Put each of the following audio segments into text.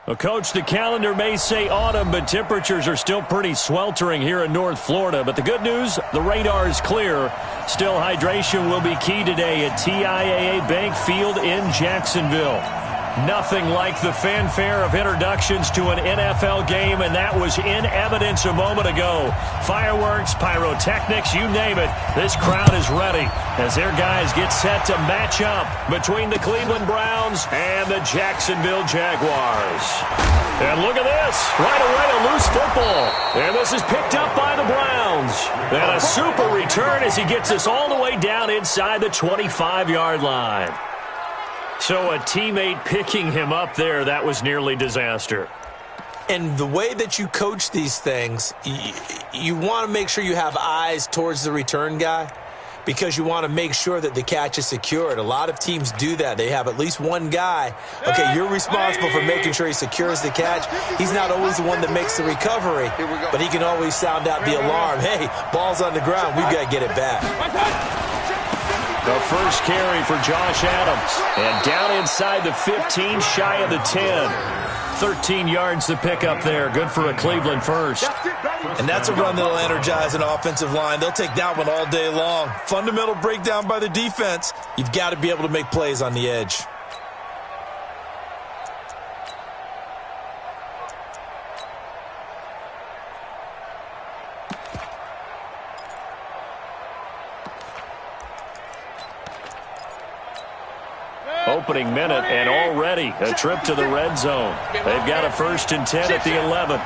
Well, Coach, the calendar may say autumn, but temperatures are still pretty sweltering here in North Florida. But the good news, the radar is clear. Still, hydration will be key today at TIAA Bank Field in Jacksonville. Nothing like the fanfare of introductions to an NFL game, and that was in evidence a moment ago. Fireworks, pyrotechnics, you name it. This crowd is ready as their guys get set to match up between the Cleveland Browns and the Jacksonville Jaguars. And look at this. Right away, a loose football. And this is picked up by the Browns. And a super return as he gets us all the way down inside the 25-yard line. So a teammate picking him up there, that was nearly disaster. And the way that you coach these things, you want to make sure you have eyes towards the return guy because you want to make sure that the catch is secured. A lot of teams do that. They have at least one guy. Okay, you're responsible for making sure he secures the catch. He's not always the one that makes the recovery, but he can always sound out the alarm. Hey, ball's on the ground. We've got to get it back. The first carry for Josh Adams. And down inside the 15, shy of the 10. 13 yards to pick up there. Good for a Cleveland first. And that's a run that'll energize an offensive line. They'll take that one all day long. Fundamental breakdown by the defense. You've got to be able to make plays on the edge. Opening minute, and already a trip to the red zone. They've got a 1st and 10 at the 11.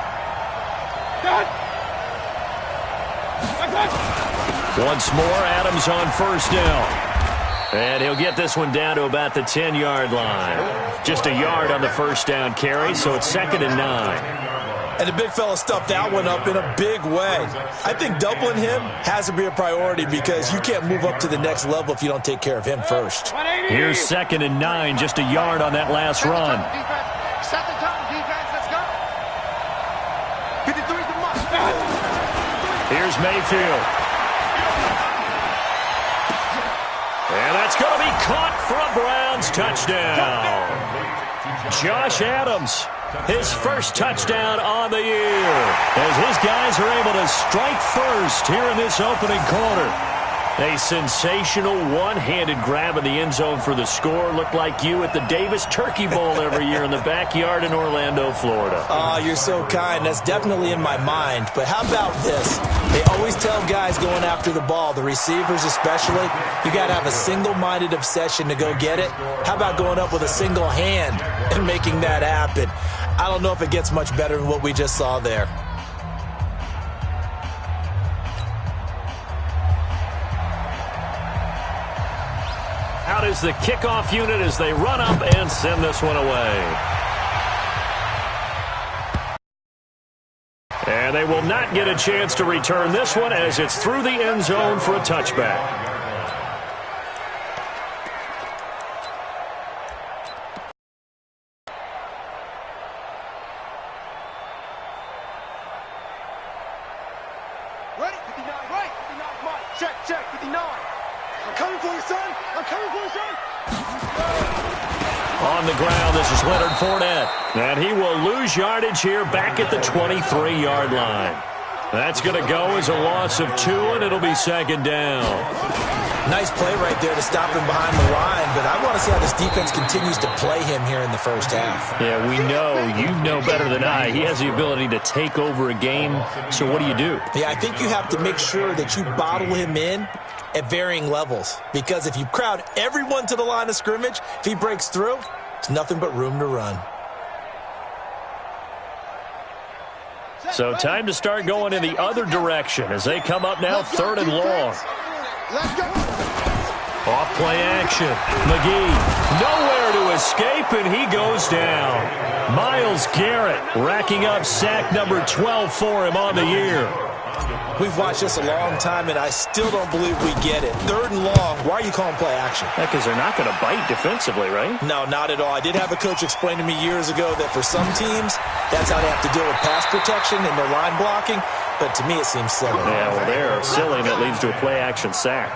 Once more, Adams on 1st down. And he'll get this one down to about the 10-yard line. Just a yard on the 1st down carry, so it's 2nd and 9. And the big fella stuffed that one up in a big way. I think doubling him has to be a priority because you can't move up to the next level if you don't take care of him first. Here's 2nd and 9, just a yard on that last run. Second time, defense, let's go. 53's the mark. Here's Mayfield. And that's going to be caught for a Browns touchdown. Josh Adams, his first touchdown on the year, as his guys are able to strike first here in this opening quarter. A sensational one-handed grab in the end zone for the score. Looked like you at the Davis Turkey Bowl every year in the backyard in Orlando, Florida. Oh, you're so kind. That's definitely in my mind. But how about this? They always tell guys going after the ball, the receivers especially, you got to have a single-minded obsession to go get it. How about going up with a single hand and making that happen? I don't know if it gets much better than what we just saw there. Out is the kickoff unit as they run up and send this one away. And they will not get a chance to return this one as it's through the end zone for a touchback. Ready? 59, right? 59, Mike. Check, 59. I'm coming for you, son. I'm coming for you, son. On the ground, this is Leonard Fournette. And he will lose yardage here back at the 23-yard line. That's going to go as a loss of 2, and it'll be 2nd down. Nice play right there to stop him behind the line, but I want to see how this defense continues to play him here in the first half. Yeah, we know, you know better than I, he has the ability to take over a game. So what do you do? Yeah, I think you have to make sure that you bottle him in at varying levels, because if you crowd everyone to the line of scrimmage, if he breaks through, it's nothing but room to run. So time to start going in the other direction as they come up now 3rd and long. Let's go. Off play action. McGee nowhere to escape, and he goes down. Myles Garrett racking up sack number 12 for him on the year. We've watched this a long time, and I still don't believe we get it. 3rd and long. Why are you calling play action? Because they're not going to bite defensively, right? No, not at all. I did have a coach explain to me years ago that for some teams, that's how they have to deal with pass protection and their line blocking. But to me, it seems silly. Yeah, well, they're silly, and it leads to a play action sack.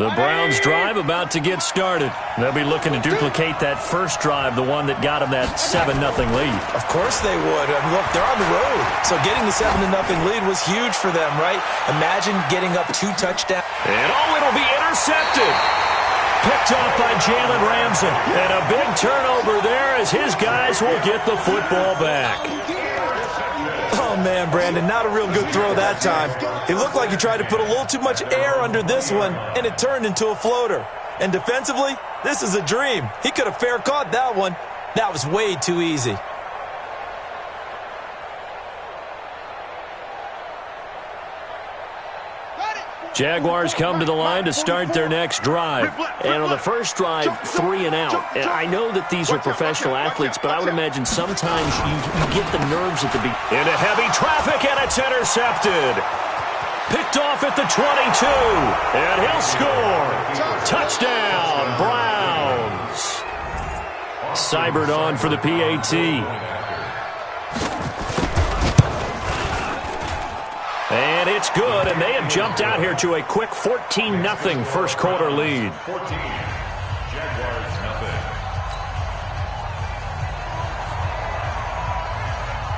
The Browns drive about to get started. They'll be looking to duplicate that first drive, the one that got them that 7-0 lead. Of course they would. I mean, look, they're on the road. So getting the 7-0 lead was huge for them, right? Imagine getting up 2 touchdowns. And it'll be intercepted. Picked off by Jalen Ramsey. And a big turnover there as his guys will get the football back. Oh, man, Brandon, not a real good throw that time. It looked like he tried to put a little too much air under this one, and it turned into a floater. And defensively, this is a dream. He could have fair caught that one. That was way too easy. Jaguars come to the line to start their next drive. And on the first drive, 3 and out. And I know that these are professional athletes, but I would imagine sometimes you get the nerves at the beginning. Into heavy traffic, and it's intercepted. Picked off at the 22. And he'll score. Touchdown, Browns. Cybert on for the PAT. And it's good, and they have jumped out here to a quick 14-0 first quarter lead. 14, Jaguars nothing.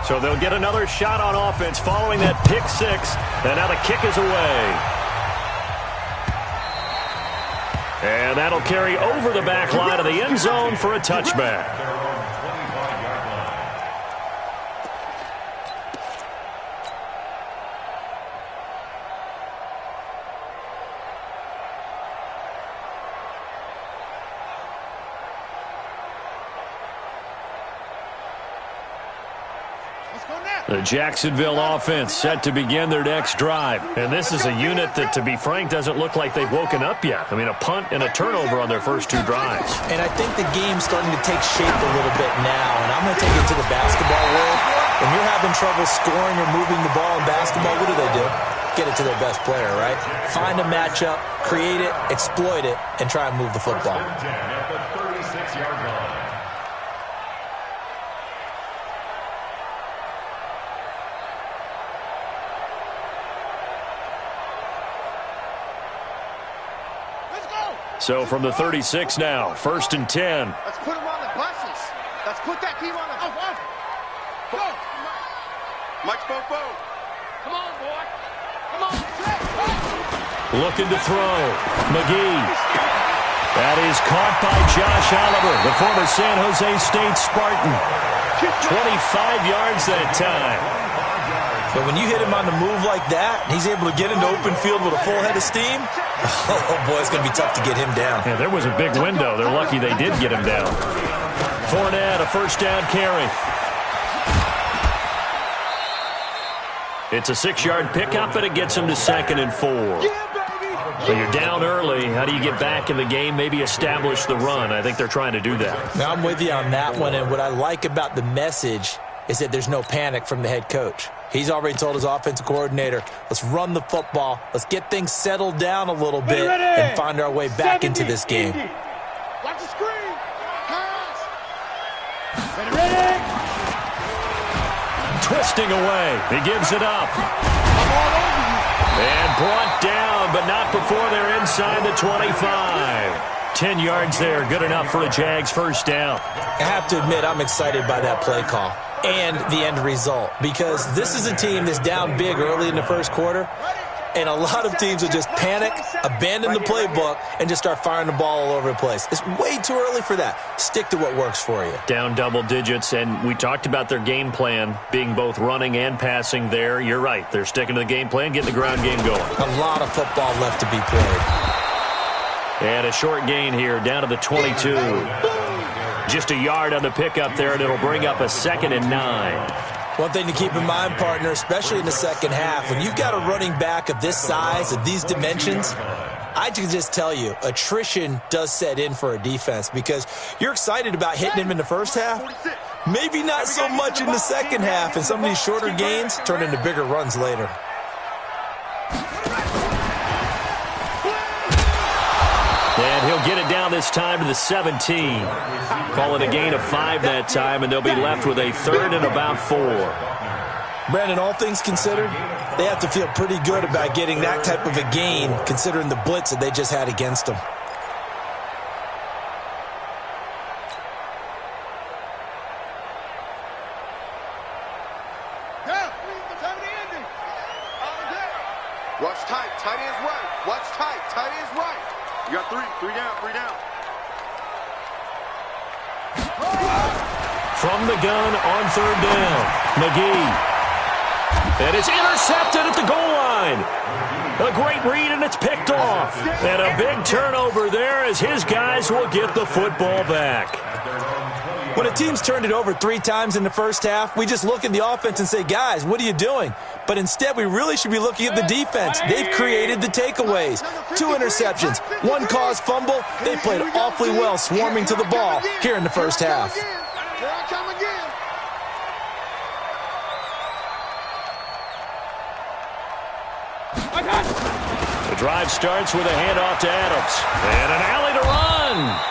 So they'll get another shot on offense following that pick 6, and now the kick is away. And that'll carry over the back line of the end zone for a touchback. The Jacksonville offense set to begin their next drive. And this is a unit that, to be frank, doesn't look like they've woken up yet. I mean, a punt and a turnover on their first 2 drives. And I think the game's starting to take shape a little bit now. And I'm going to take it to the basketball world. When you're having trouble scoring or moving the ball in basketball, what do? Get it to their best player, right? Find a matchup, create it, exploit it, and try and move the football. At the 36-yard line. So from the 36 now, 1st and 10. Let's put them on the buses. Let's put that team on the bus. Go. Mike Fofo. Come on, boy. Come on. Looking to throw. McGee. That is caught by Josh Oliver, the former San Jose State Spartan. 25 yards that time. But when you hit him on the move like that, and he's able to get into open field with a full head of steam, oh, boy, it's going to be tough to get him down. Yeah, there was a big window. They're lucky they did get him down. Fournette, a first down carry. It's a 6-yard pickup, and it gets him to 2nd and 4. So you're down early. How do you get back in the game? Maybe establish the run. I think they're trying to do that. Now, I'm with you on that one, and what I like about the message is that there's no panic from the head coach. He's already told his offensive coordinator, let's run the football, let's get things settled down a little bit and find our way back into this game. Watch the screen. Pass. Ready. Twisting away. He gives it up. And brought down, but not before they're inside the 25. 10 yards there, good enough for a Jags first down. I have to admit, I'm excited by that play call and the end result, because this is a team that's down big early in the first quarter, and a lot of teams will just panic, abandon the playbook, and just start firing the ball all over the place. It's way too early for that. Stick to what works for you. Down double digits, and we talked about their game plan being both running and passing there. You're right. They're sticking to the game plan, getting the ground game going. A lot of football left to be played. And a short gain here, down to the 22. Just a yard on the pickup there, and it'll bring up a 2nd and 9. One thing to keep in mind, partner, especially in the second half, when you've got a running back of this size, of these dimensions, I can just tell you, attrition does set in for a defense, because you're excited about hitting him in the first half, maybe not so much in the second half, and some of these shorter gains turn into bigger runs later. And he'll get it down this time to the 17. Call it a gain of 5 that time, and they'll be left with a 3rd and about 4. Brandon, all things considered, they have to feel pretty good about getting that type of a gain considering the blitz that they just had against them. Watch tight. Tight end's right. Watch tight. Tight end's right. You got three. Three down. Three down. From the gun on third down, McGee. And it's intercepted at the goal line. A great read, and it's picked off. And a big turnover there as his guys will get the football back. When a team's turned it over 3 times in the first half, we just look at the offense and say, guys, what are you doing? But instead, we really should be looking at the defense. They've created the takeaways. 2 interceptions, 1 caused fumble. They played awfully well swarming to the ball here in the first half. The drive starts with a handoff to Adams. And an alley to run.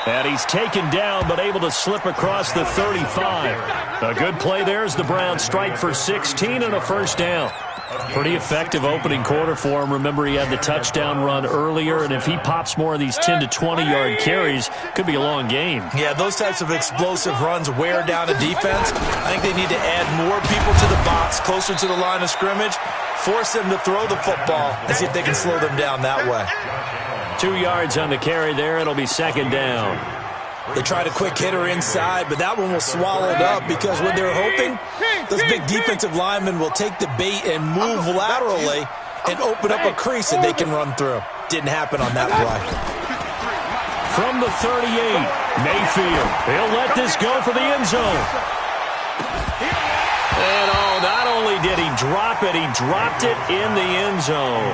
And he's taken down but able to slip across the 35. A good play there as the Browns strike for 16 and a first down. Pretty effective opening quarter for him. Remember, he had the touchdown run earlier, and if he pops more of these 10 to 20-yard carries, could be a long game. Yeah, those types of explosive runs wear down a defense. I think they need to add more people to the box, closer to the line of scrimmage, force them to throw the football, and see if they can slow them down that way. 2 yards on the carry there. It'll be second down. They tried a quick hitter inside, but that one was swallowed up because what they're hoping, those big defensive linemen will take the bait and move laterally and open up a crease that they can run through. Didn't happen on that play. From the 38, Mayfield. He'll let this go for the end zone. And not only did he drop it, he dropped it in the end zone.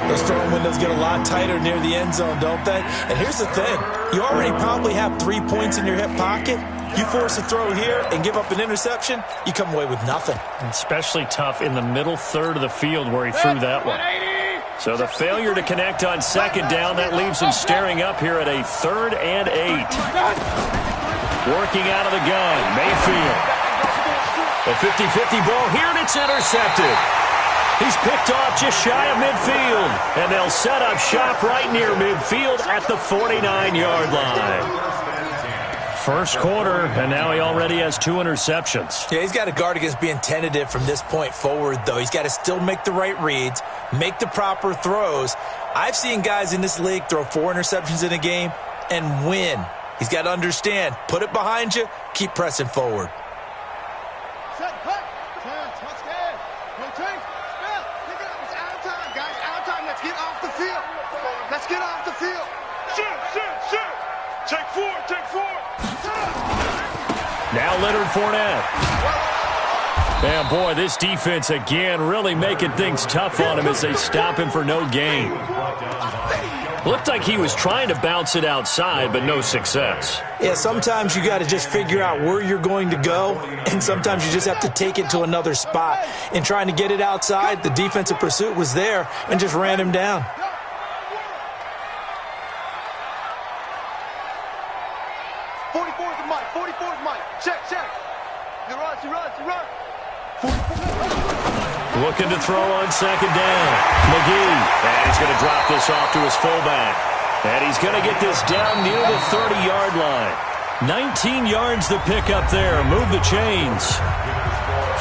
Those throwing windows get a lot tighter near the end zone, don't they? And here's the thing. You already probably have 3 points in your hip pocket. You force a throw here and give up an interception, you come away with nothing. Especially tough in the middle third of the field where he threw that one. So the failure to connect on second down, that leaves him staring up here at a 3rd and 8. Working out of the gun, Mayfield. A 50-50 ball here, and it's intercepted. He's picked off just shy of midfield, and they'll set up shop right near midfield at the 49-yard line. First quarter, and now he already has 2 interceptions. Yeah, he's got to guard against being tentative from this point forward, though. He's got to still make the right reads, make the proper throws. I've seen guys in this league throw 4 interceptions in a game and win. He's got to understand, put it behind you, keep pressing forward. Let's get off the field. Shoot. Take 4. Now Leonard Fournette. And boy, this defense again really making things tough on him as they stop him for no gain. Looked like he was trying to bounce it outside, but no success. Yeah, sometimes you got to just figure out where you're going to go, and sometimes you just have to take it to another spot. In trying to get it outside, the defensive pursuit was there and just ran him down. 44's Mike. 44's Mike. Check. He runs. Looking to throw on second down. McGee. And he's going to drop this off to his fullback. And he's going to get this down near the 30-yard line. 19 yards the pick up there. Move the chains.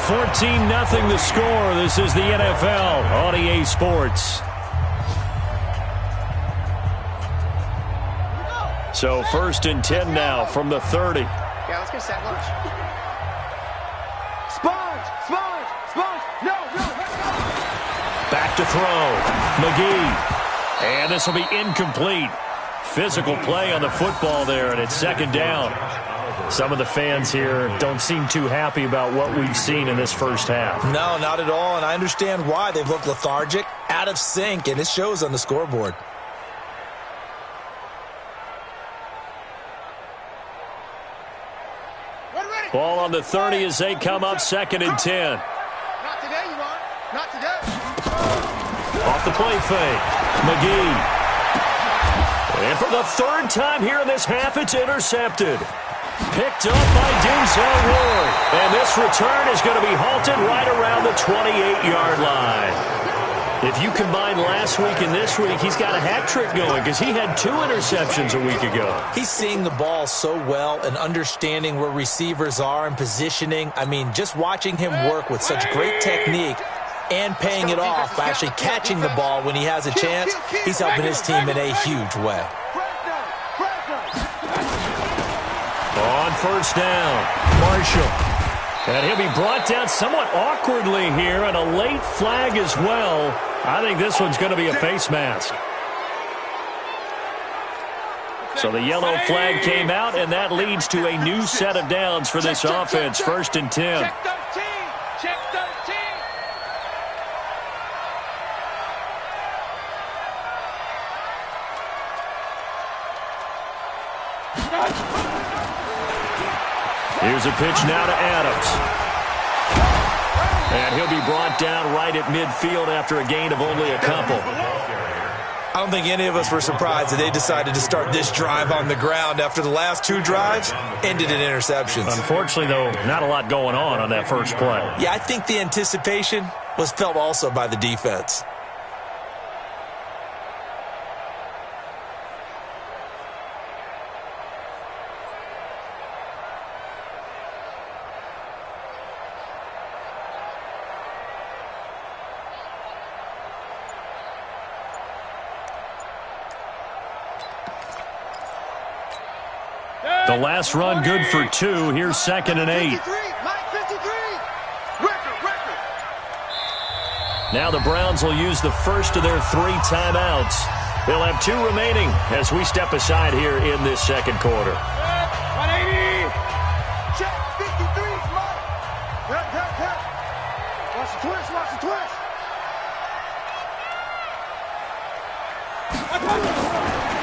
14-0 the score. This is the NFL on EA Sports. So 1st and 10 now from the 30. Yeah, let's go set lunch. Sponge. No. Back to throw. McGee. And this will be incomplete. Physical play on the football there, and it's second down. Some of the fans here don't seem too happy about what we've seen in this first half. No, not at all, and I understand why. They've looked lethargic, out of sync, and it shows on the scoreboard. Ball on the 30 as they come up 2nd and 10. Not today, you are. Not today. Off the play fake. McGee. And for the 3rd time here in this half, it's intercepted. Picked up by Denzel Ward. And this return is going to be halted right around the 28-yard line. If you combine last week and this week, he's got a hat trick going because he had 2 interceptions a week ago. He's seeing the ball so well and understanding where receivers are and positioning. I mean, just watching him work with such great technique and paying it off by actually catching the ball when he has a chance, he's helping his team in a huge way. On first down, Marshall. And he'll be brought down somewhat awkwardly here, and a late flag as well. I think this one's going to be a face mask. So the yellow flag came out, and that leads to a new set of downs for this offense. 1st and 10. Check 13. Check 13. Here's a pitch now to Adams. And he'll be brought down right at midfield after a gain of only a couple. I don't think any of us were surprised that they decided to start this drive on the ground after the last 2 drives ended in interceptions. Unfortunately, though, not a lot going on that first play. Yeah, I think the anticipation was felt also by the defense. The last run good for 2. Here's 2nd and 8. Now the Browns will use the first of their 3 timeouts. They'll have 2 remaining as we step aside here in this second quarter. 180. Check 53, Mike. Cut. Watch the twist, watch the twist.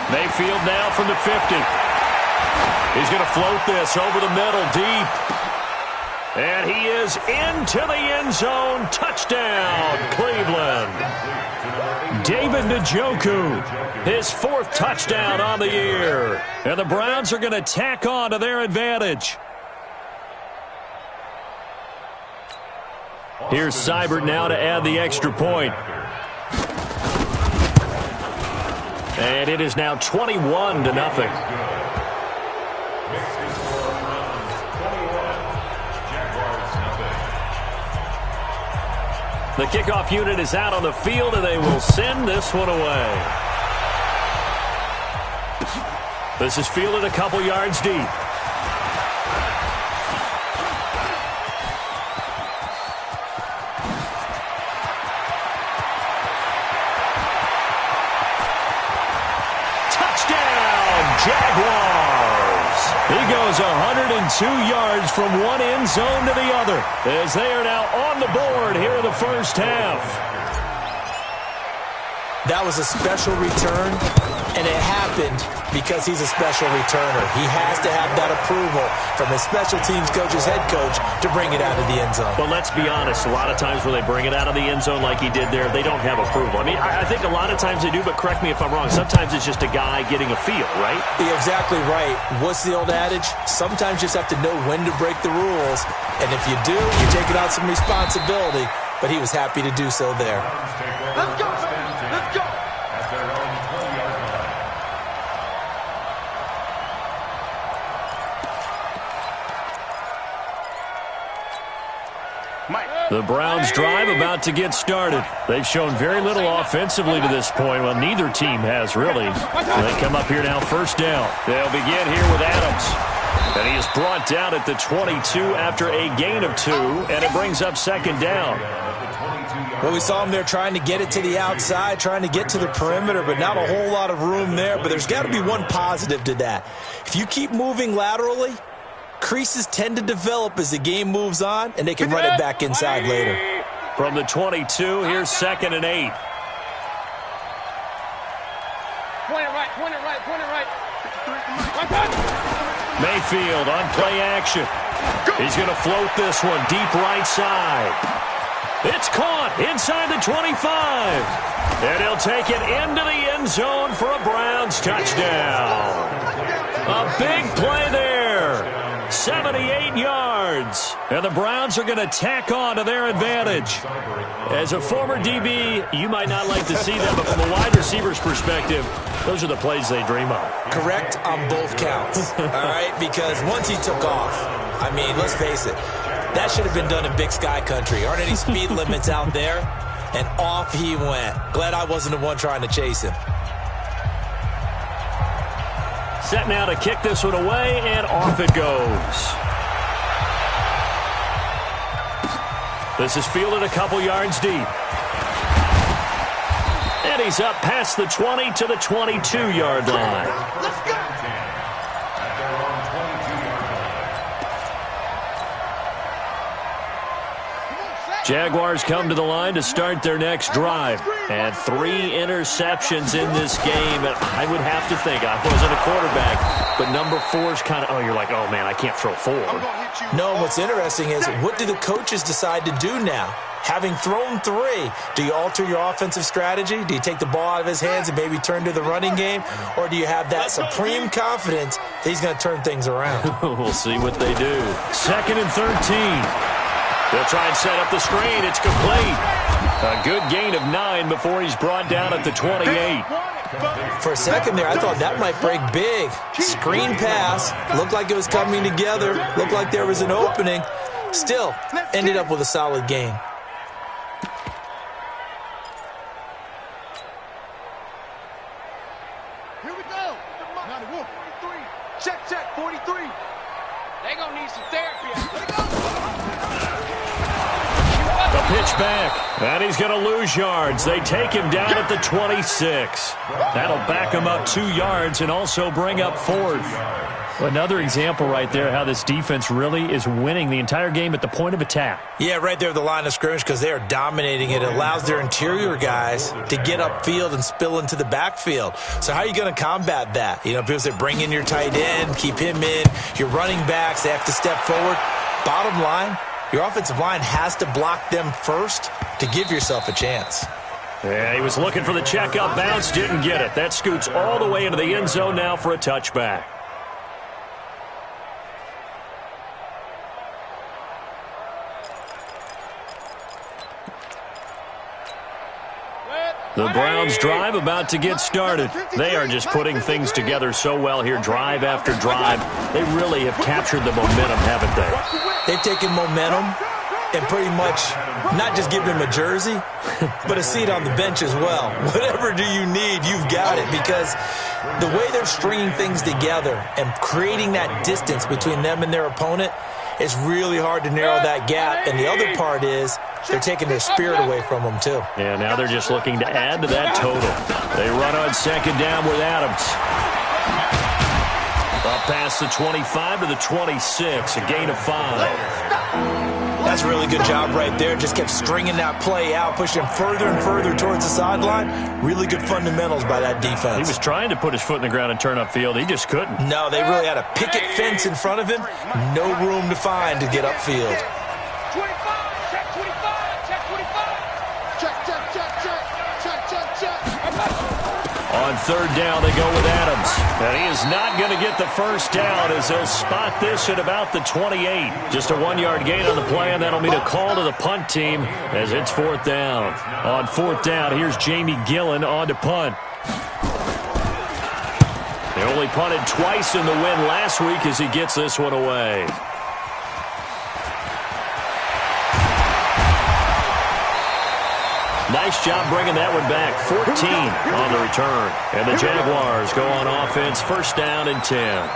Mayfield now from the 50. He's going to float this over the middle deep. And he is into the end zone. Touchdown, Cleveland. David Njoku, his 4th touchdown on the year. And the Browns are going to tack on to their advantage. Here's Seibert now to add the extra point. And it is now 21-0. The kickoff unit is out on the field, and they will send this one away. This is fielded a couple yards deep. Touchdown, Jaguars! He goes 102 yards from one end zone to the other as they are now on the board here in the first half. That was a special return, and it happened because he's a special returner. He has to have that approval from his special teams coach's head coach to bring it out of the end zone. But let's be honest, a lot of times when they bring it out of the end zone like he did there, they don't have approval. I mean, I think a lot of times they do, but correct me if I'm wrong. Sometimes it's just a guy getting a feel, right? You're exactly right. What's the old adage? Sometimes you just have to know when to break the rules, and if you do, you're taking out some responsibility, but he was happy to do so there. Let's go, baby. Let's go. At their own 20-yard line. The Browns drive about to get started. They've shown very little offensively to this point. Well, neither team has really. They come up here now, first down. They'll begin here with Adams. And he is brought down at the 22 after a gain of 2, and it brings up second down. Well, we saw him there trying to get it to the outside, trying to get to the perimeter, but not a whole lot of room there. But there's got to be one positive to that. If you keep moving laterally, creases tend to develop as the game moves on, and they can run it back inside later. From the 22, here's second and 8. Point it right, point it right, point it right. Mayfield on play action. He's going to float this one deep right side. It's caught inside the 25. And he'll take it into the end zone for a Browns touchdown. A big play there. 78 yards. And the Browns are going to tack on to their advantage. As a former DB, you might not like to see that, but from a wide receiver's perspective, those are the plays they dream of. Correct on both counts, all right? Because once he took off, I mean, let's face it, that should have been done in Big Sky Country. Aren't any speed limits out there? And off he went. Glad I wasn't the one trying to chase him. Set now to kick this one away, and off it goes. This is fielded a couple yards deep. And he's up past the 20 to the 22-yard line. Let's go. Jaguars come to the line to start their next drive. And 3 interceptions in this game. And I would have to think, I wasn't a quarterback, but number 4 is kind of, oh, you're like, oh, man, I can't throw 4. No, what's interesting is, what do the coaches decide to do now? Having thrown 3, do you alter your offensive strategy? Do you take the ball out of his hands and maybe turn to the running game? Or do you have that supreme confidence that he's going to turn things around? We'll see what they do. 2nd and 13. They'll try and set up the screen. It's complete. A good gain of 9 before he's brought down at the 28. For a second there, I thought that might break big. Screen pass. Looked like it was coming together. Looked like there was an opening. Still, ended up with a solid game. Here we go. 43. Check, 43. They gonna need some therapy. Let it go. The pitch back, and he's going to lose yards. They take him down at the 26. That'll back him up 2 yards and also bring up 4th. Another example right there how this defense really is winning the entire game at the point of attack. Yeah, right there at the line of scrimmage, because they are dominating it. It allows their interior guys to get upfield and spill into the backfield. So how are you going to combat that? You know, people say bring in your tight end, keep him in. Your running backs, they have to step forward. Bottom line, your offensive line has to block them first to give yourself a chance. Yeah, he was looking for the check-up bounce, didn't get it. That scoots all the way into the end zone now for a touchback. The Browns drive about to get started. They are just putting things together so well here, drive after drive. They really have captured the momentum, haven't they? They've taken momentum and pretty much not just given him a jersey, but a seat on the bench as well. Whatever do you need, you've got it, because the way they're stringing things together and creating that distance between them and their opponent, it's really hard to narrow that gap. And the other part is they're taking their spirit away from them, too. Yeah, now they're just looking to add to that total. They run on 2nd down with Adams. Up past the 25 to the 26, a gain of 5. That's a really good job right there. Just kept stringing that play out, pushing further and further towards the sideline. Really good fundamentals by that defense. He was trying to put his foot in the ground and turn upfield. He just couldn't. No, they really had a picket fence in front of him. No room to find to get upfield. 25. Check 25. Check 25. Check. On 3rd down, they go with Adams. And he is not going to get the first down as they'll spot this at about the 28. Just a 1-yard gain on the play, and that'll mean a call to the punt team as it's 4th down. On 4th down, here's Jamie Gillen on to punt. They only punted twice in the win last week as he gets this one away. Nice job bringing that one back. 14 on the return. And the Jaguars go on offense, 1st down and 10.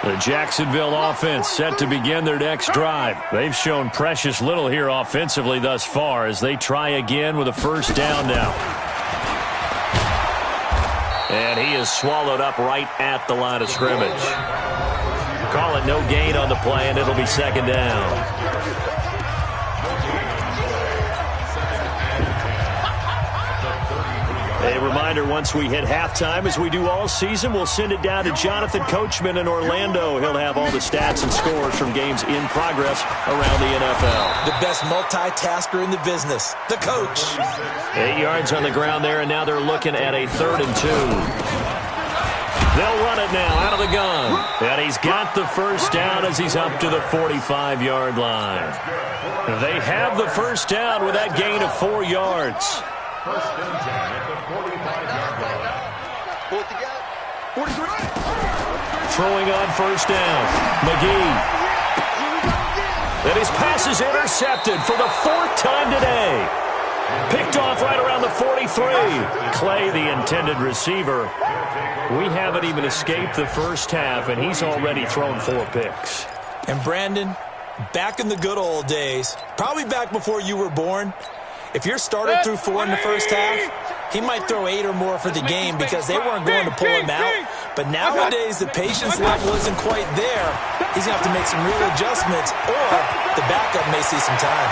The Jacksonville offense set to begin their next drive. They've shown precious little here offensively thus far as they try again with a 1st down now. And he is swallowed up right at the line of scrimmage. Call it no gain on the play, and it'll be 2nd down. A reminder, once we hit halftime, as we do all season, we'll send it down to Jonathan Coachman in Orlando. He'll have all the stats and scores from games in progress around the NFL. The best multitasker in the business, the coach. 8 yards on the ground there, and now they're looking at a 3rd and 2. They'll run it now out of the gun. And he's got the first down as he's up to the 45-yard line. They have the first down with that gain of 4 yards. First and 10 at the 45-yard line. Pull it together. 43. Throwing on first down. McGee. And his pass is intercepted for the 4th time today. Picked off right around the 43. Clay, the intended receiver. We haven't even escaped the first half, and he's already thrown 4 picks. And Brandon, back in the good old days, probably back before you were born, if your starter threw 4 in the first half, he might throw 8 or more for the game because they weren't going to pull him out. But nowadays, the patience level isn't quite there. He's going to have to make some real adjustments, or the backup may see some time.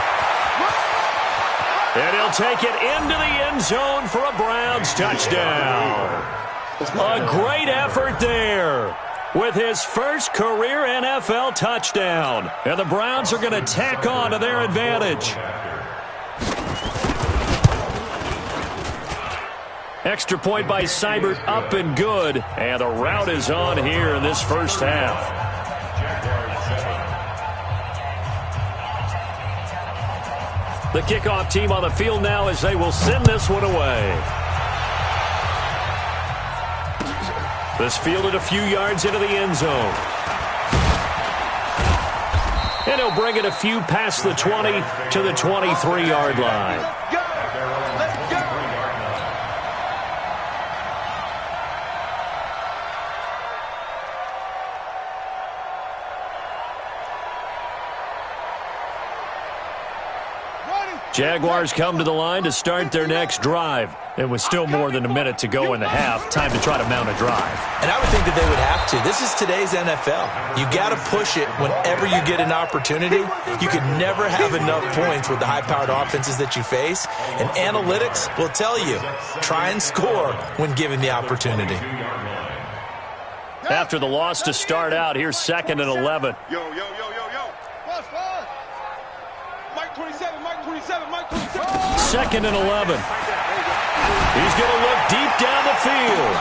And he'll take it into the end zone for a Browns touchdown. A great effort there with his first career NFL touchdown. And the Browns are going to tack on to their advantage. Extra point by Seibert, up and good. And the route is on here in this first half. The kickoff team on the field now as they will send this one away. This fielded a few yards into the end zone. And he'll bring it a few past the 20 to the 23-yard line. Jaguars come to the line to start their next drive. It was still more than a minute to go in the half. Time to try to mount a drive. And I would think that they would have to. This is today's NFL. You got to push it whenever you get an opportunity. You can never have enough points with the high-powered offenses that you face. And analytics will tell you, try and score when given the opportunity. After the loss to start out, here's 2nd and 11. Yo. Mike 27, Mike 27, Mike 27. 2nd and 11. He's going to look deep down the field.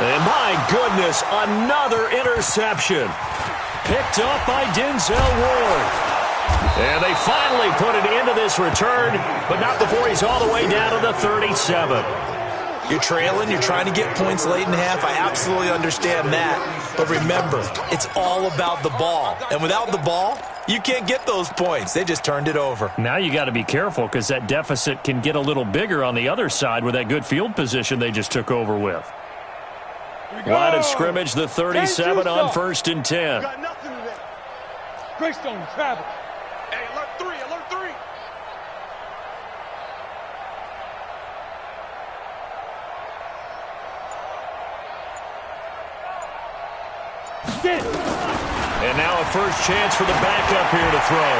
And my goodness, another interception. Picked up by Denzel Ward. And they finally put it into this return, but not before he's all the way down to the 37. You're trailing, you're trying to get points late in the half. I absolutely understand that. But remember, it's all about the ball. And without the ball, you can't get those points. They just turned it over. Now you got to be careful because that deficit can get a little bigger on the other side with that good field position they just took over with. Line of scrimmage, the 37 on 1st and 10. Got nothing in there. Greystone, travel. Hey, alert 3, alert 3. And now a first chance for the backup here to throw.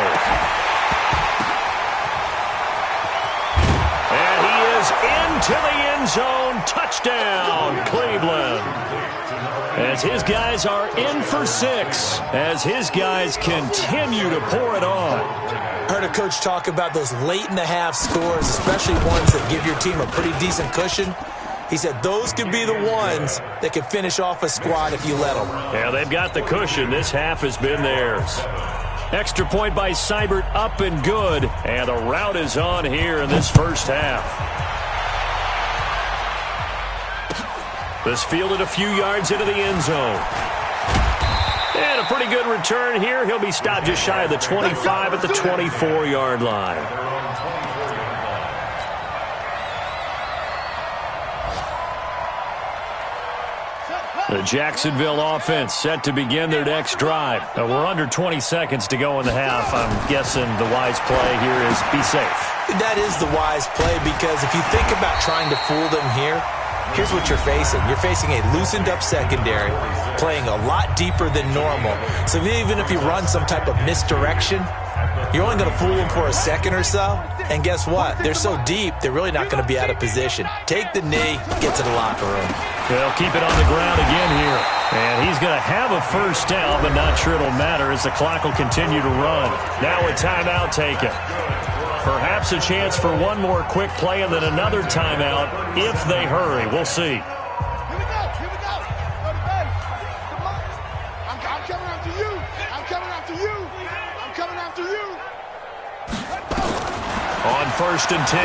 And he is into the end zone. Touchdown, Cleveland. As his guys are in for 6, as his guys continue to pour it on. Heard a coach talk about those late in the half scores, especially ones that give your team a pretty decent cushion. He said those could be the ones that could finish off a squad if you let them. Yeah, they've got the cushion. This half has been theirs. Extra point by Seibert, up and good. And the route is on here in this first half. This fielded a few yards into the end zone. And a pretty good return here. He'll be stopped just shy of the 25 at the 24-yard line. The Jacksonville offense set to begin their next drive. We're under 20 seconds to go in the half. I'm guessing the wise play here is be safe. That is the wise play because if you think about trying to fool them here, here's what you're facing. You're facing a loosened up secondary, playing a lot deeper than normal. So even if you run some type of misdirection, you're only going to fool them for a second or so. And guess what? They're so deep, they're really not going to be out of position. Take the knee, get to the locker room. They'll keep it on the ground again here. And he's going to have a first down, but not sure it'll matter as the clock will continue to run. Now a timeout taken. Perhaps a chance for one more quick play and then another timeout if they hurry. We'll see. Here we go. Go to base. coming after you. On 1st and 10,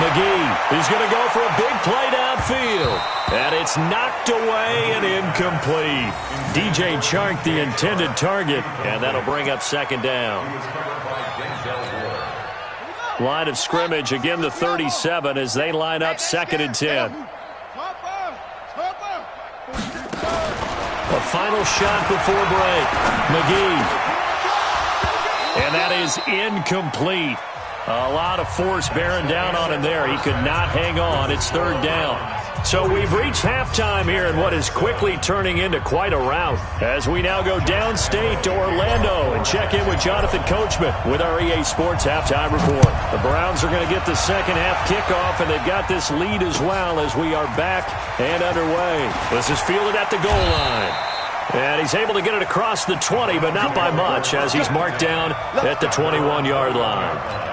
McGee is going to go for a big play downfield. And it's knocked away and incomplete. DJ Chark, the intended target, and that'll bring up 2nd down. Line of scrimmage, again the 37 as they line up 2nd and 10. A final shot before break. McGee. And that is incomplete. A lot of force bearing down on him there. He could not hang on. It's 3rd down. So we've reached halftime here in what is quickly turning into quite a rout as we now go downstate to Orlando and check in with Jonathan Coachman with our EA Sports Halftime Report. The Browns are going to get the second half kickoff, and they've got this lead as well as we are back and underway. This is fielded at the goal line. And he's able to get it across the 20, but not by much as he's marked down at the 21-yard line.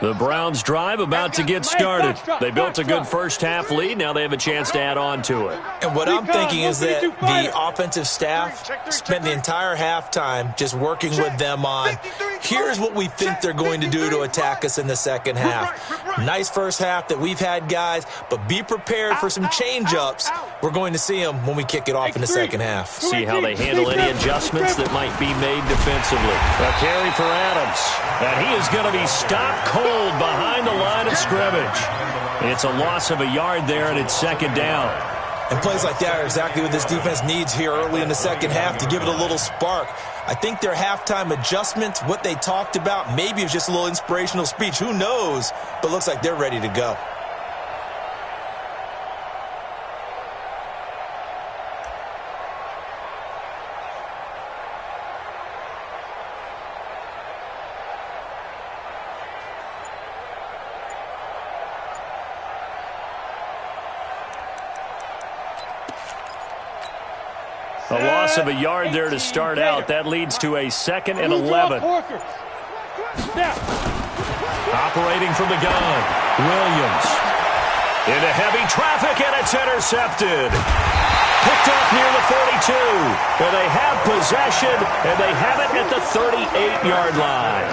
The Browns drive about to get started. They built a good first half lead. Now they have a chance to add on to it. And what I'm thinking is that the offensive staff spent the entire halftime just working with them on, here's what we think they're going to do to attack us in the second half. Nice first half that we've had, guys, but be prepared for some change-ups. We're going to see them when we kick it off in the second half. See how they handle any adjustments that might be made defensively. A carry for Adams. And he is going to be stopped cold behind the line of scrimmage. It's a loss of a yard there, and it's 2nd down. And plays like that are exactly what this defense needs here early in the second half to give it a little spark. I think their halftime adjustments, what they talked about, maybe it's just a little inspirational speech. Who knows? But looks like they're ready to go. A loss of a yard there to start out. That leads to a 2nd and 11. Operating from the gun, Williams. Into heavy traffic, and it's intercepted. Picked off near the 42. Well, they have possession, and they have it at the 38-yard line.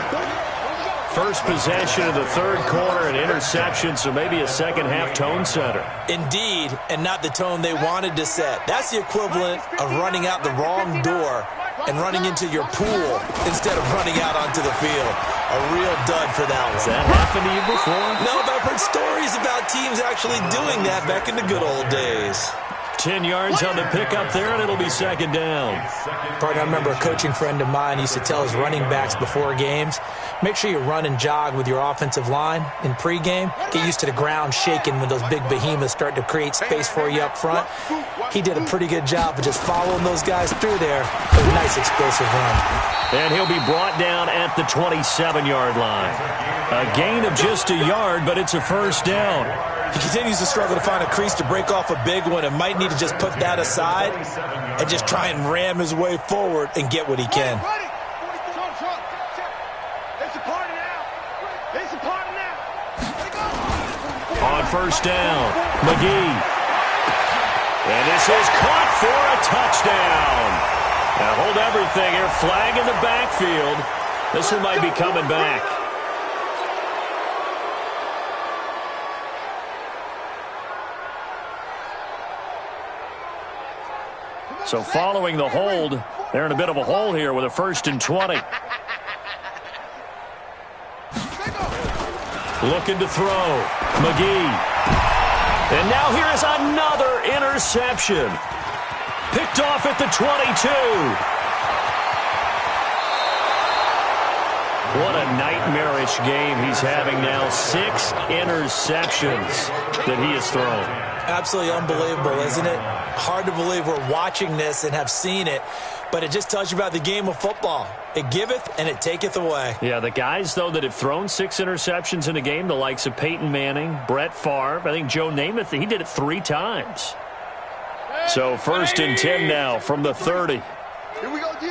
First possession of the 3rd quarter, an interception, so maybe a second-half tone setter. Indeed, and not the tone they wanted to set. That's the equivalent of running out the wrong door and running into your pool instead of running out onto the field. A real dud for that one. Has that happened to you before? No, but I've heard stories about teams actually doing that back in the good old days. 10 yards on the pickup there, and it'll be 2nd down. Partner, I remember a coaching friend of mine used to tell his running backs before games, make sure you run and jog with your offensive line in pregame. Get used to the ground shaking when those big behemoths start to create space for you up front. He did a pretty good job of just following those guys through there with a nice explosive run. And he'll be brought down at the 27-yard line. A gain of just a yard, but it's a 1st down. He continues to struggle to find a crease to break off a big one and might need to just put that aside and just try and ram his way forward and get what he can. On 1st down, McGee. And this is caught for a touchdown. Now hold everything here. Flag in the backfield. This one might be coming back. So following the hold, they're in a bit of a hole here with a 1st and 20. Looking to throw. McGee. And now here is another interception. Picked off at the 22. What a nightmarish game he's having now. 6 interceptions that he has thrown. Absolutely unbelievable, isn't it? Hard to believe we're watching this and have seen it, but it just tells you about the game of football. It giveth and it taketh away. Yeah, the guys, though, that have thrown 6 interceptions in a game, the likes of Peyton Manning, Brett Favre, I think Joe Namath, he did it 3 times. So 1st and 10 now from the 30. Here we go, D.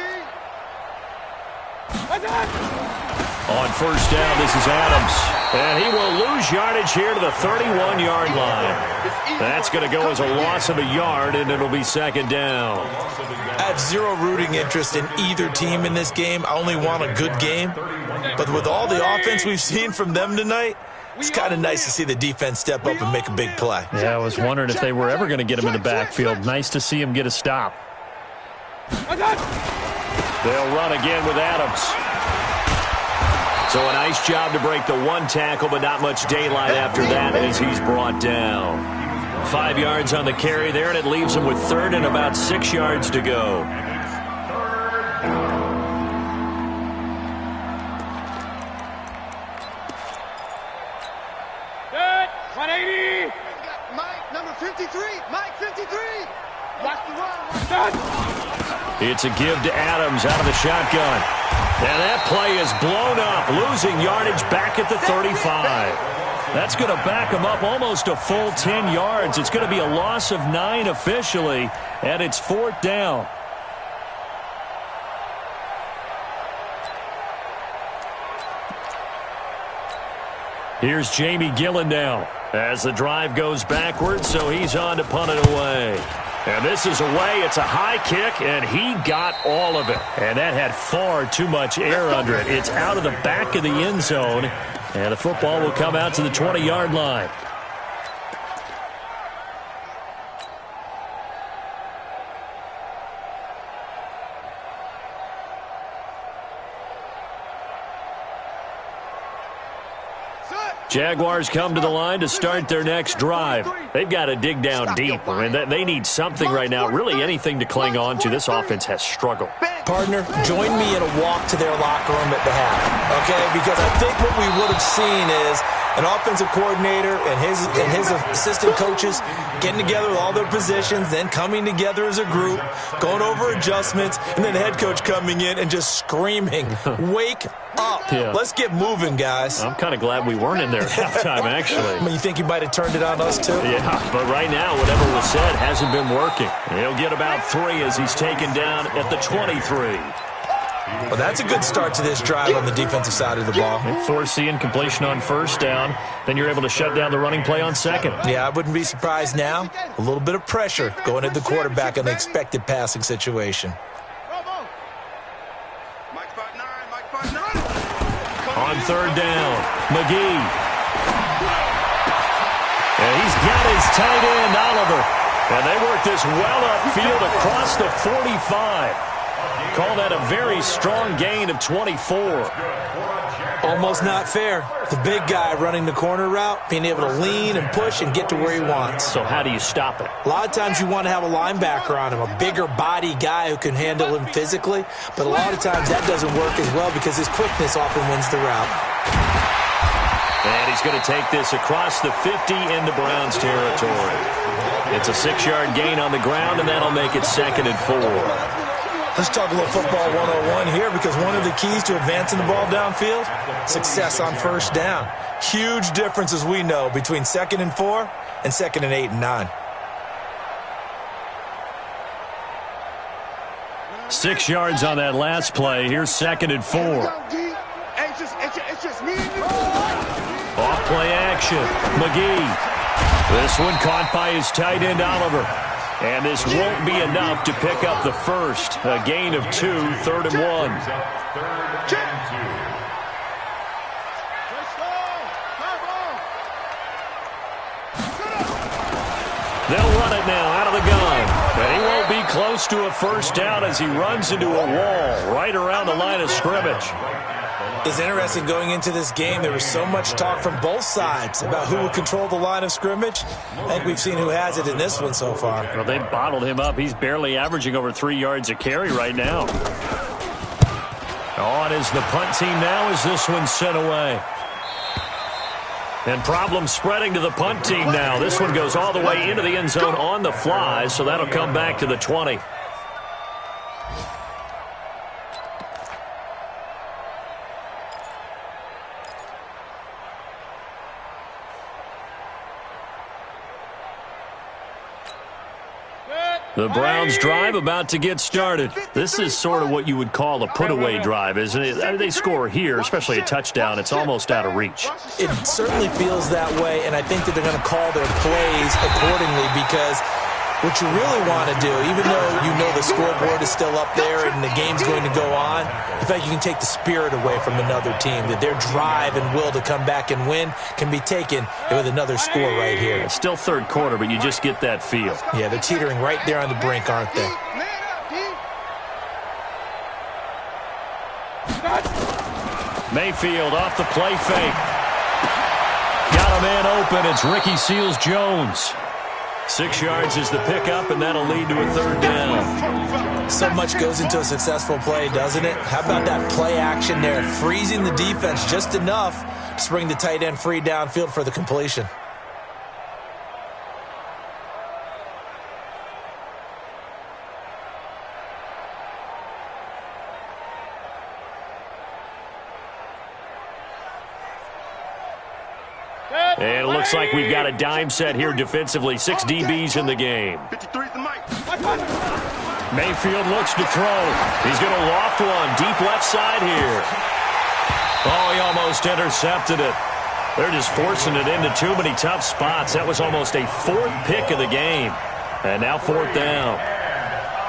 On first down, this is Adams. And he will lose yardage here to the 31-yard line. That's going to go as a loss of a yard, and it'll be second down. I have zero rooting interest in either team in this game. I only want a good game. But with all the offense we've seen from them tonight, it's kind of nice to see the defense step up and make a big play. Yeah, I was wondering if they were ever going to get him in the backfield. Nice to see him get a stop. They'll run again with Adams. So a nice job to break the one tackle, but not much daylight after that as he's brought down. 5 yards on the carry there, and it leaves him with third and about 6 yards to go. Good. 180. Mike, number 53. Mike, 53. Watch the run. It's a give to Adams out of the shotgun. And that play is blown up, losing yardage back at the 35. That's going to back him up almost a full 10 yards. It's going to be a loss of 9 officially, and it's fourth down. Here's Jamie Gillen now as the drive goes backwards, so he's on to punt it away. And this is away. It's a high kick, and he got all of it. And that had far too much air under it. It's out of the back of the end zone, and the football will come out to the 20-yard line. Jaguars come to the line to start their next drive. They've got to dig down deep. I mean, they need something right now, really anything to cling on to. This offense has struggled. Partner, join me in a walk to their locker room at the half, okay? Because I think what we would have seen is an offensive coordinator and his assistant coaches getting together with all their positions, then coming together as a group, going over adjustments, and then the head coach coming in and just screaming, wake up. Yeah. Let's get moving, guys. I'm kind of glad we weren't in there at halftime, actually. I mean, you think he might have turned it on us, too? Yeah, but right now, whatever was said hasn't been working. He'll get about 3 as he's taken down at the 23. Well, that's a good start to this drive on the defensive side of the ball. They force the incompletion on first down. Then you're able to shut down the running play on second. Yeah, I wouldn't be surprised now. A little bit of pressure going at the quarterback in the expected passing situation. On third down, McGee. And he's got his tight end, Oliver. And they work this well upfield across the 45. Call that a very strong gain of 24. Almost not fair. The big guy running the corner route, being able to lean and push and get to where he wants. So how do you stop it? A lot of times you want to have a linebacker on him, a bigger body guy who can handle him physically. But a lot of times that doesn't work as well because his quickness often wins the route. And he's going to take this across the 50 into Browns territory. It's a 6-yard gain on the ground, and that'll make it 2nd and 4. Let's talk a little football 101 here because one of the keys to advancing the ball downfield, success on first down. Huge difference, as we know, between 2nd and 4 and 2nd and 8 and 9. 6 yards on that last play. Here's 2nd and 4. Off play action. McGee. This one caught by his tight end, Oliver. And this won't be enough to pick up the first. A gain of 2, 3rd and 1. They'll run it now out of the gun. And he won't be close to a first down as he runs into a wall right around the line of scrimmage. It's interesting going into this game. There was so much talk from both sides about who would control the line of scrimmage. I think we've seen who has it in this one so far. Well, they bottled him up. He's barely averaging over 3 yards a carry right now. On is the punt team now as this one's sent away. And problems spreading to the punt team now. This one goes all the way into the end zone on the fly, so that'll come back to the 20. The Browns drive about to get started. This is sort of what you would call a put-away drive, isn't it? They score here, especially a touchdown. It's almost out of reach. It certainly feels that way, and I think that they're going to call their plays accordingly because what you really want to do, even though you know the scoreboard is still up there and the game's going to go on, in fact, you can take the spirit away from another team, that their drive and will to come back and win can be taken with another score right here. It's still third quarter, but you just get that feel. Yeah, they're teetering right there on the brink, aren't they? Mayfield off the play fake. Got a man open. It's Ricky Seals-Jones. 6 yards is the pickup, and that'll lead to a third down. So much goes into a successful play, doesn't it? How about that play action there? Freezing the defense just enough to bring the tight end free downfield for the completion. And it looks like we've got a dime set here defensively. 6 DBs in the game. Mayfield looks to throw. He's going to loft one deep left side here. Oh, he almost intercepted it. They're just forcing it into too many tough spots. That was almost a 4th pick of the game. And now 4th down.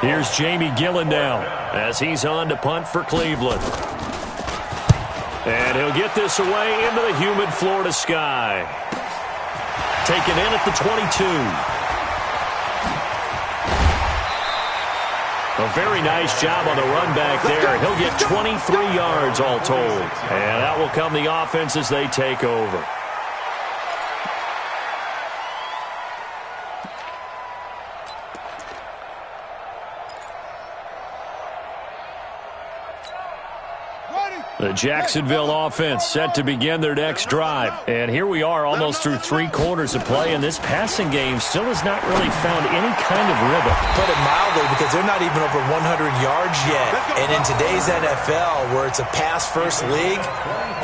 Here's Jamie Gillen now as he's on to punt for Cleveland. And he'll get this away into the humid Florida sky. Taken in at the 22. A very nice job on the run back there. He'll get 23 yards all told. And that will come the offense as they take over. The Jacksonville offense set to begin their next drive. And here we are almost through 3 quarters of play, and this passing game still has not really found any kind of rhythm. Put it mildly, because they're not even over 100 yards yet. And in today's NFL, where it's a pass-first league,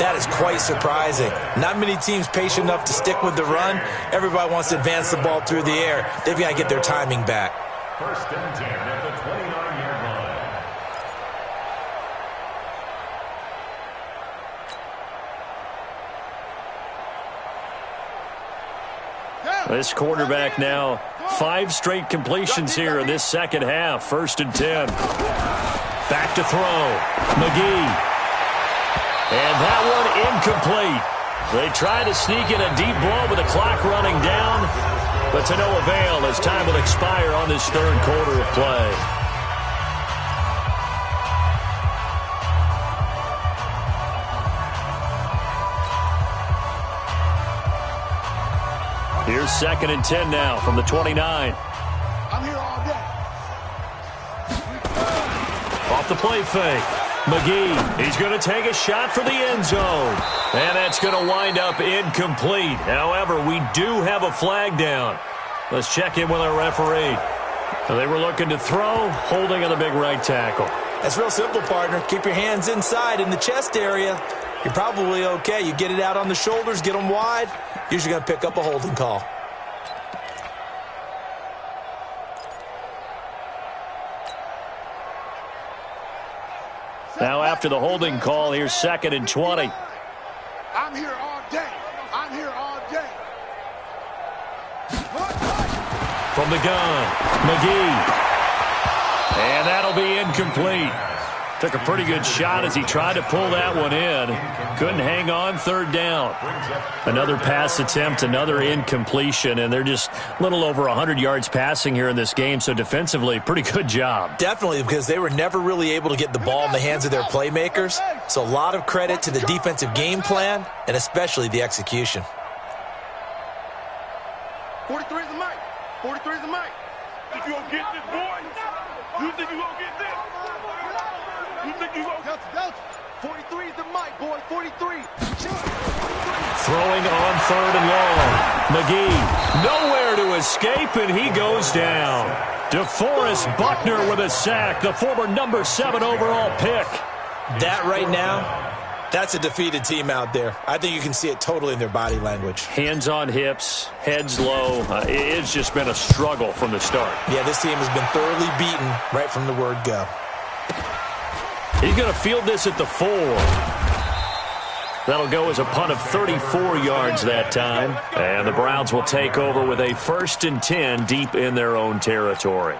that is quite surprising. Not many teams patient enough to stick with the run. Everybody wants to advance the ball through the air. They've got to get their timing back. 1st and 10 at the 29-yard line. This quarterback now 5 straight completions here in this second half. 1st and 10. Back to throw. McGee. And that one incomplete. They try to sneak in a deep ball with the clock running down, but to no avail as time will expire on this 3rd quarter of play. Here's 2nd and 10 now from the 29. I'm here all day. Off the play fake. McGee, he's going to take a shot for the end zone. And that's going to wind up incomplete. However, we do have a flag down. Let's check in with our referee. They were looking to throw, holding on the big right tackle. That's real simple, partner. Keep your hands inside in the chest area. You're probably okay. You get it out on the shoulders, get them wide. Usually going to pick up a holding call. Now after the holding call, here's 2nd and 20. I'm here all day. I'm here all day. From the gun, McGee. And that'll be incomplete. Took a pretty good shot as he tried to pull that one in. Couldn't hang on. 3rd down. Another pass attempt, another incompletion, and they're just a little over 100 yards passing here in this game, so defensively, pretty good job. Definitely, because they were never really able to get the ball in the hands of their playmakers. So a lot of credit to the defensive game plan, and especially the execution. 43 is the mic. 43 is the mic. Think you gonna get this, boy? You think you gonna get this? You think you gonna get this? 43 is the mic, boy. 43. Throwing on 3rd and long. McGee, nowhere to escape, and he goes down. DeForest Buckner with a sack, the former number 7 overall pick. That right now That's a defeated team out there. I think you can see it totally in their body language. Hands on hips, heads low. It's just been a struggle from the start. Yeah, this team has been thoroughly beaten right from the word go. He's going to field this at the 4. That'll go as a punt of 34 yards that time. And the Browns will take over with a 1st and 10 deep in their own territory.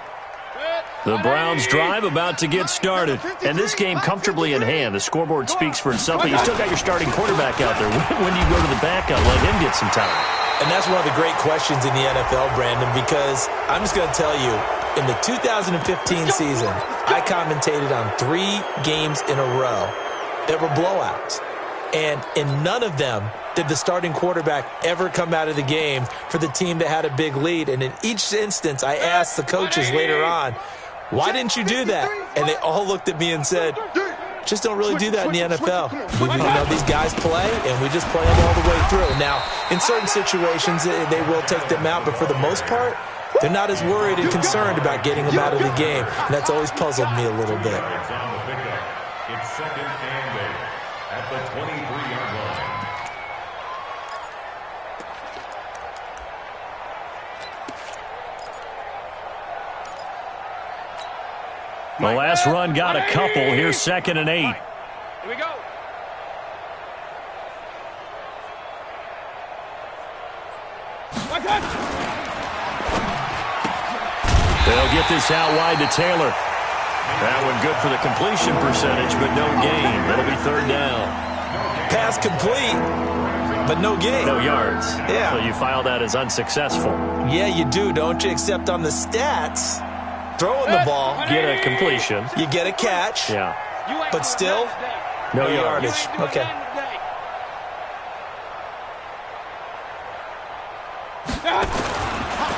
The Browns drive about to get started. And this game comfortably in hand. The scoreboard speaks for itself, but you still got your starting quarterback out there. When do you go to the backup, let him get some time? And that's one of the great questions in the NFL, Brandon, because I'm just going to tell you, in the 2015 season, I commentated on 3 games in a row that were blowouts. And in none of them did the starting quarterback ever come out of the game for the team that had a big lead. And in each instance, I asked the coaches later on, why didn't you do that? And they all looked at me and said, just don't really do that in the NFL. These guys play, and we just play them all the way through. Now, in certain situations, they will take them out, but for the most part, they're not as worried and concerned about getting them out of the game. And that's always puzzled me a little bit. It's 2nd and 8 at the 23-yard line. The last run got a couple. Here's 2nd and 8. Here we go. They'll get this out wide to Taylor. That one good for the completion percentage, but no gain. That'll be 3rd down. Pass complete, but no gain. No yards. Yeah. So you file that as unsuccessful. Yeah, you do, don't you? Except on the stats, throwing the ball, Get a completion. you get a catch, Yeah. but still, No yardage. yards. Okay.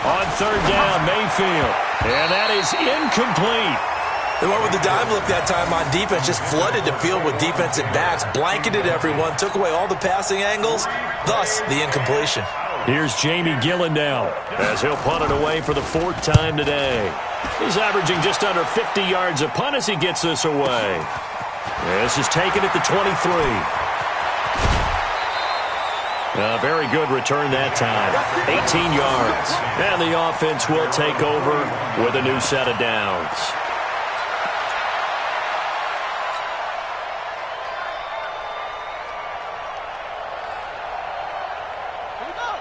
On 3rd down, Mayfield. And that is incomplete. They went with the dime look that time on defense, just flooded the field with defensive backs, blanketed everyone, took away all the passing angles, thus the incompletion. Here's Jamie Gillen now as he'll punt it away for the 4th time today. He's averaging just under 50 yards a punt as he gets this away. This is taken at the 23. A very good return that time. 18 yards. And the offense will take over with a new set of downs.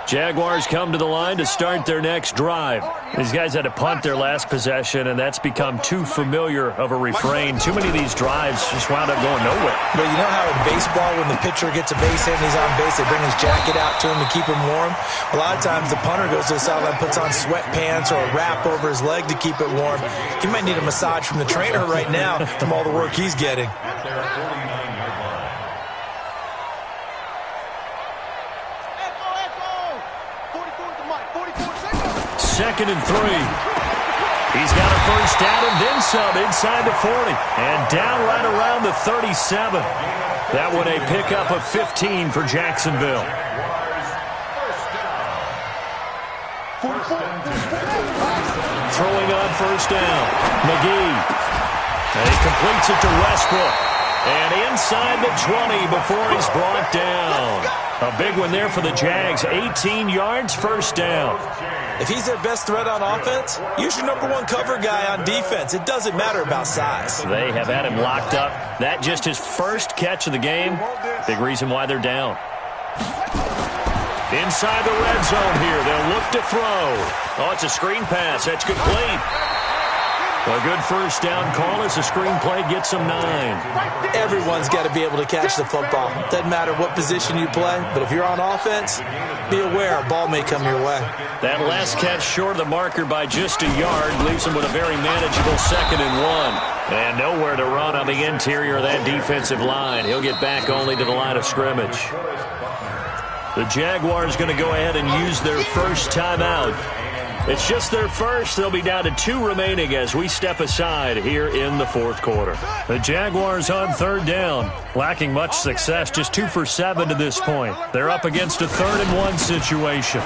Jaguars come to the line to start their next drive. These guys had to punt their last possession, and that's become too familiar of a refrain. Too many of these drives just wound up going nowhere. But you know how in baseball, when the pitcher gets a base hit and he's on base, they bring his jacket out to him to keep him warm? A lot of times the punter goes to the sideline, puts on sweatpants or a wrap over his leg to keep it warm. He might need a massage from the trainer right now from all the work he's getting. At their 49-yard line. 2nd and 3. He's got a 1st down and then some inside the 40. And down right around the 37. That one a pickup of 15 for Jacksonville. Throwing on 1st down. McGee. And he completes it to Westbrook. And inside the 20 before he's brought down. A big one there for the Jags. 18 yards, 1st down. If he's their best threat on offense, use your #1 cover guy on defense. It doesn't matter about size. They have had him locked up. That just his 1st catch of the game. Big reason why they're down. Inside the red zone here. They'll look to throw. Oh, it's a screen pass. That's complete. A good 1st down call as the screenplay gets them 9. Everyone's got to be able to catch the football. Doesn't matter what position you play, but if you're on offense, be aware a ball may come your way. That last catch short of the marker by just a yard leaves him with a very manageable 2nd and 1. And nowhere to run on the interior of that defensive line. He'll get back only to the line of scrimmage. The Jaguars going to go ahead and use their 1st timeout. It's just their 1st. They'll be down to 2 remaining as we step aside here in the 4th quarter. The Jaguars on 3rd down. Lacking much success, just 2 for 7 to this point. They're up against a 3rd and 1 situation.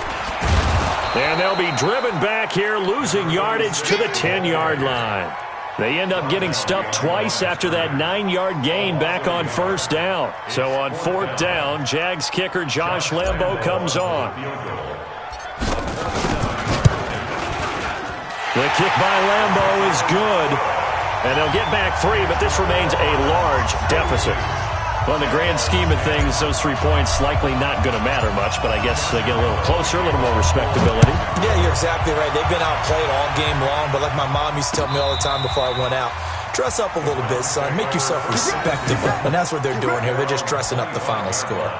And they'll be driven back here, losing yardage to the 10-yard line. They end up getting stuffed twice after that 9-yard gain back on first down. So on fourth down, Jags kicker Josh Lambo comes on. The kick by Lambo is good. And they'll get back 3, but this remains a large deficit. Well, in the grand scheme of things, those 3 points likely not going to matter much, but I guess they get a little closer, a little more respectability. Yeah, you're exactly right. They've been outplayed all game long, but like my mom used to tell me all the time before I went out, dress up a little bit, son. Make yourself respectable. And that's what they're doing here. They're just dressing up the final score.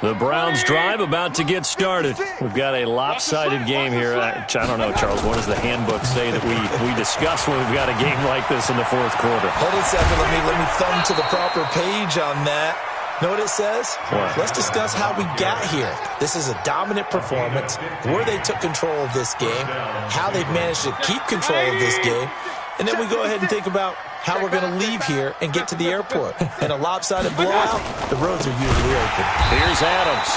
The Browns drive about to get started. We've got a lopsided game here. I don't know, Charles, what does the handbook say that we discuss when we've got a game like this in the fourth quarter? Hold on a second. Let me thumb to the proper page on that. Know what it says? What? Let's discuss how we got here. This is a dominant performance, where they took control of this game, how they've managed to keep control of this game, and then we go ahead and think about how we're going to leave here and get to the airport. In a lopsided blowout, the roads are usually open. Here's Adams.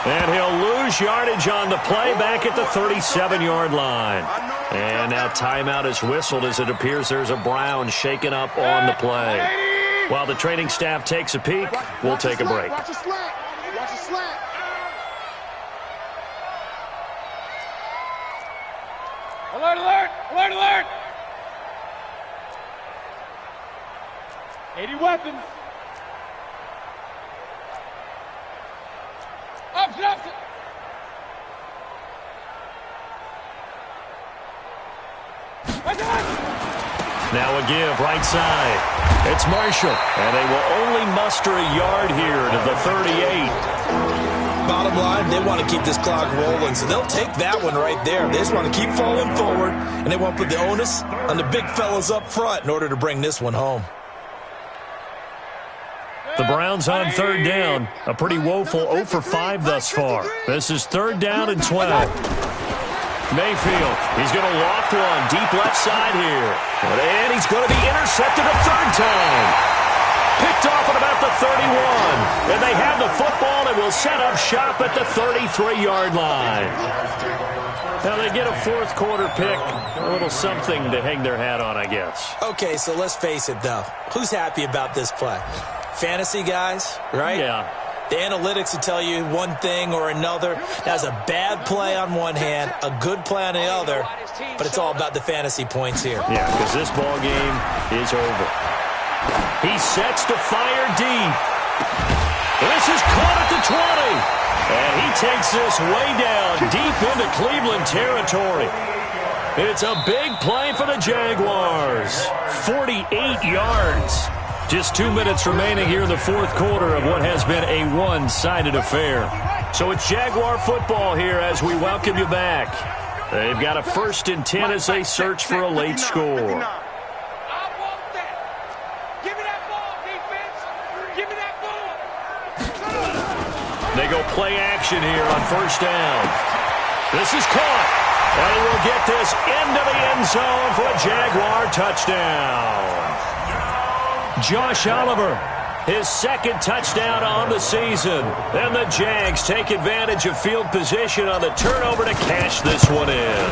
And he'll lose yardage on the play back at the 37-yard line. And now timeout is whistled as it appears there's a Brown shaken up on the play. While the training staff takes a peek, we'll take a break. Watch the slant. Watch the slant. Alert, alert! Alert, alert! 80 weapons. Option, option. Now a give right side. It's Marshall. And they will only muster a yard here to the 38. Bottom line, they want to keep this clock rolling, so they'll take that one right there. They just want to keep falling forward, and they want to put the onus on the big fellas up front in order to bring this one home. The Browns on third down. A pretty woeful 0 for 5 thus far. This is third down and 12. Mayfield, he's going to loft one deep left side here. And he's going to be intercepted a third time. Picked off at about the 31. And they have the football and will set up shop at the 33-yard line. Now they get a fourth quarter pick. A little something to hang their hat on, I guess. Okay, so let's face it, though. Who's happy about this play? Fantasy guys, right? Yeah. The analytics will tell you one thing or another. That's a bad play on one hand, a good play on the other, but it's all about the fantasy points here. Yeah, because this ball game is over. He sets to fire deep. This is caught at the 20. And he takes this way down deep into Cleveland territory. It's a big play for the Jaguars. 48 yards. Just 2 minutes remaining here in the fourth quarter of what has been a one-sided affair. So it's Jaguar football here as we welcome you back. They've got a 1st and 10 as they search for a late score. They go play action here on first down. This is caught. And he will get this into the end zone for a Jaguar touchdown. Josh Oliver, his 2nd touchdown on the season. And the Jags take advantage of field position on the turnover to cash this one in.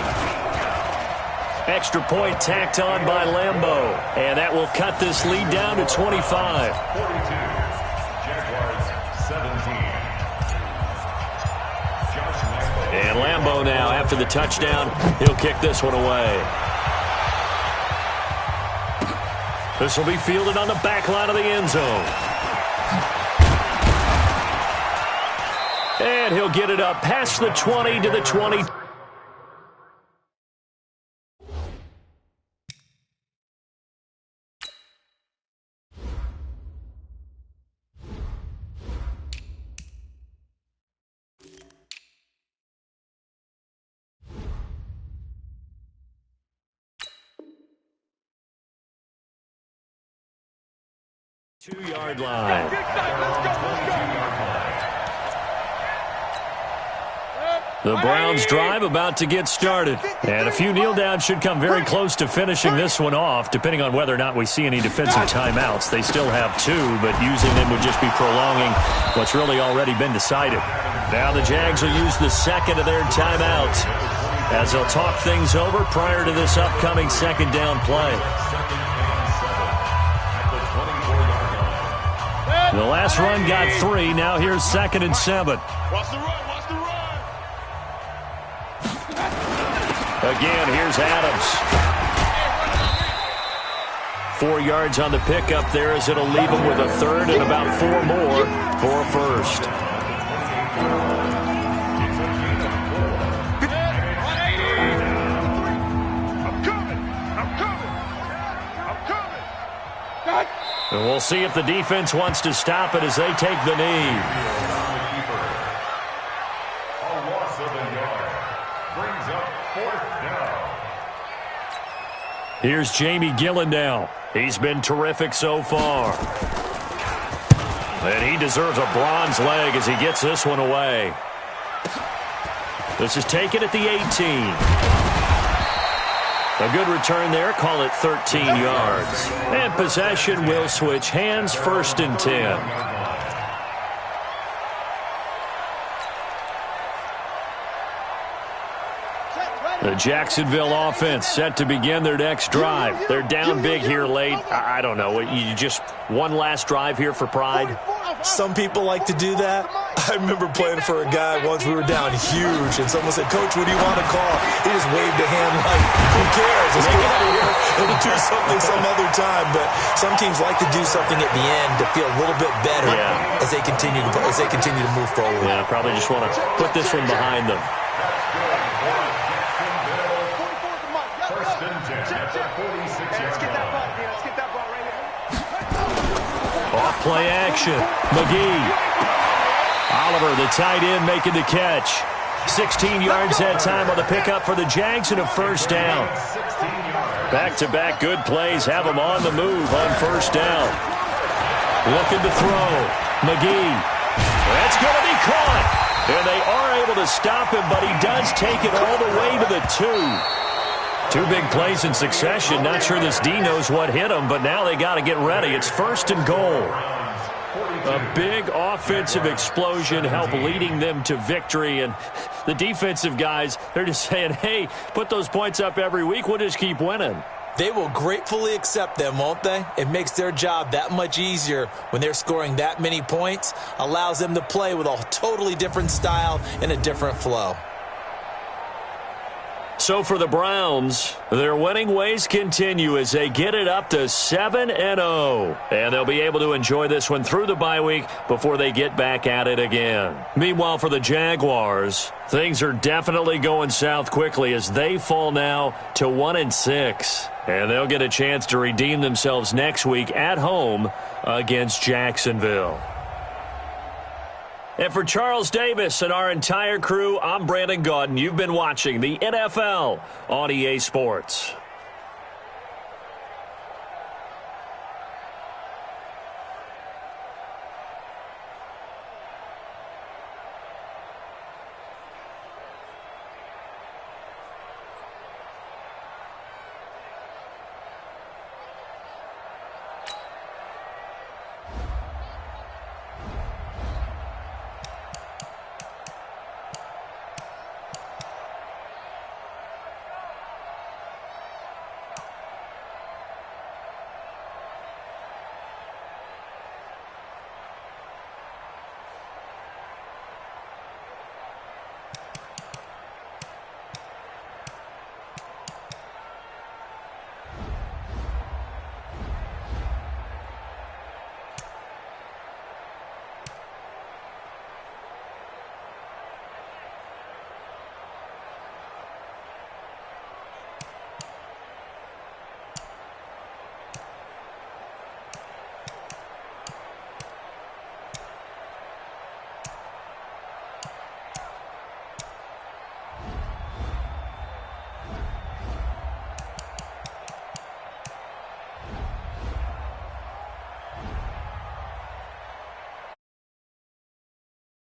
Extra point tacked on by Lambo. And that will cut this lead down to 25. 42. Jaguars 17. Josh Lambo. And Lambo now, after the touchdown, he'll kick this one away. This will be fielded on the back line of the end zone. And he'll get it up past the 20 to the 20. Two-yard line. Let's go. The Browns drive about to get started. And a few kneel downs should come very close to finishing this one off, depending on whether or not we see any defensive timeouts. They still have 2, but using them would just be prolonging what's really already been decided. Now the Jags will use the second of their timeouts as they'll talk things over prior to this upcoming second down play. The last run got 3. Now here's 2nd and 7. Watch the run. Watch the run. Again, here's Adams. 4 yards on the pickup there as it'll leave him with a third and about 4 more for a first. And we'll see if the defense wants to stop it as they take the knee. A loss of a yard brings up 4th down. Here's Jamie Gillendow. He's been terrific so far. And he deserves a bronze leg as he gets this one away. This is taken at the 18. A good return there. Call it 13 yards. And possession will switch hands, 1st and 10. The Jacksonville offense set to begin their next drive. They're down big here late. I don't know. You just one last drive here for pride? Some people like to do that. I remember playing for a guy once. We were down huge, and someone said, "Coach, what do you want to call?" He just waved a hand like, "Who cares? Let's get out of here and do something some other time." But some teams like to do something at the end to feel a little bit better as they continue to move forward. Yeah, probably just want to put this one behind them. Off play action. McGee. Oliver, the tight end, making the catch. 16 yards that time on the pickup for the Jags and a first down. Back-to-back good plays have them on the move on first down. Looking to throw. McGee. That's going to be caught. And they are able to stop him, but he does take it all the way to the 2. 2 big plays in succession. Not sure this D knows what hit him, but now they got to get ready. It's 1st and goal. A big offensive explosion help leading them to victory. And the defensive guys, they're just saying, hey, put those points up every week. We'll just keep winning. They will gratefully accept them, won't they? It makes their job that much easier when they're scoring that many points. Allows them to play with a totally different style and a different flow. So for the Browns, their winning ways continue as they get it up to 7-0. And they'll be able to enjoy this one through the bye week before they get back at it again. Meanwhile, for the Jaguars, things are definitely going south quickly as they fall now to 1-6. And they'll get a chance to redeem themselves next week at home against Jacksonville. And for Charles Davis and our entire crew, I'm Brandon Gaudin. You've been watching the NFL on EA Sports.